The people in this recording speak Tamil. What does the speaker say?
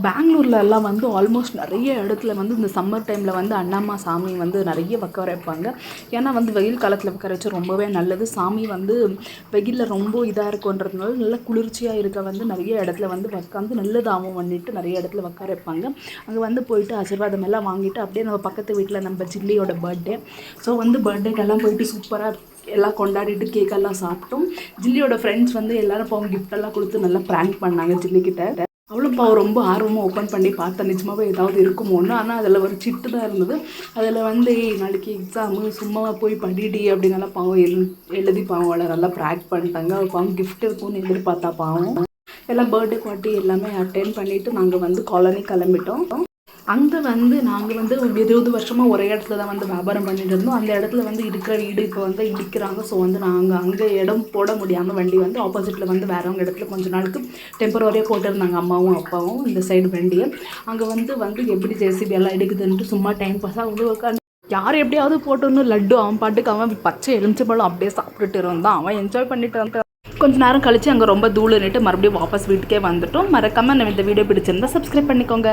பெங்களூர்லலாம் வந்து ஆல்மோஸ்ட் நிறைய இடத்துல வந்து இந்த சம்மர் டைமில் வந்து அண்ணாம்மா சாமி வந்து நிறைய உட்கார வைப்பாங்க. ஏன்னா வந்து வெயில் காலத்தில் உட்கார வச்சா ரொம்பவே நல்லது. சாமி வந்து வெயிலில் ரொம்ப இதாக இருக்குன்றதுனால நல்லா குளிர்ச்சியாக இருக்க வந்து நிறைய இடத்துல வந்து உட்காந்து நல்லதாகவும் பண்ணிட்டு நிறைய இடத்துல உட்கார வைப்பாங்க. அங்கே வந்து போயிட்டு ஆசீர்வாதம் எல்லாம் வாங்கிட்டு அப்படியே நம்ம பக்கத்து வீட்டில் நம்ம ஜில்லியோட பர்த்டே, ஸோ வந்து பர்த்டேக்கெல்லாம் போயிட்டு சூப்பராக எல்லாம் கொண்டாடிட்டு கேக்கெல்லாம் சாப்பிட்டோம். ஜில்லியோட ஃப்ரெண்ட்ஸ் வந்து எல்லோரும் பாவம் கிஃப்டெல்லாம் கொடுத்து நல்லா ப்ராங்க் பண்ணாங்க ஜில்லிக்கிட்ட. அவளும் பாவம் ரொம்ப ஆர்வமாக ஓப்பன் பண்ணி பார்த்தா நிஜமாவே ஏதாவது இருக்குமோன்னு. ஆனால் அதில் ஒரு சிட்டு தான் இருந்தது. அதில் வந்து நாளைக்கு எக்ஸாமு சும்மா போய் படிடி அப்படின்னால பாவம் எழுதி பாவம் அவளை நல்லா ப்ராங்க் பண்ணிட்டாங்க. அவள் பாவம் கிஃப்ட் இருக்கும்னு எதிர்பார்த்தா பாவம். எல்லாம் பர்த்டே பார்ட்டி எல்லாமே அட்டென்ட் பண்ணிவிட்டு நாங்கள் வந்து காலனி கிளம்பிட்டோம். அங்கே வந்து நாங்கள் வந்து 20 வருஷமாக ஒரே இடத்துல தான் வந்து வியாபாரம் பண்ணிட்டு இருந்தோம். அந்த இடத்துல வந்து இருக்கிற வீடு இப்போ வந்து இடிக்கிறாங்க. ஸோ வந்து நாங்கள் அங்கே இடம் போட முடியாமல் வண்டி வந்து ஆப்போசிட்டில் வந்து வேறவங்க இடத்துல கொஞ்ச நாளுக்கு டெம்பரவரியாக போட்டிருந்தாங்க அம்மாவும் அப்பாவும் இந்த சைடு வண்டியை. அங்கே வந்து எப்படி ஜேசிபி எல்லாம் எடுக்குதுன்ட்டு சும்மா டைம் பாஸாக வந்து உட்காந்து யார் எப்படியாவது போட்டோன்னு லட்டு அவன் பாட்டுக்கு அவன் பச்சை எலுமிச்சம்பழம் அப்படியே சாப்பிட்டுட்டு இருந்தான். அவன் என்ஜாய் பண்ணிட்டு இருந்தான். கொஞ்ச நேரம் கழித்து அங்கே ரொம்ப தூளுன்னுட்டு மறுபடியும் வாபஸ் வீட்டுக்கே வந்துட்டோம். மறக்காமல் நம்ம இந்த வீடியோ பிடிச்சிருந்தா சப்ஸ்கிரைப் பண்ணிக்கோங்க.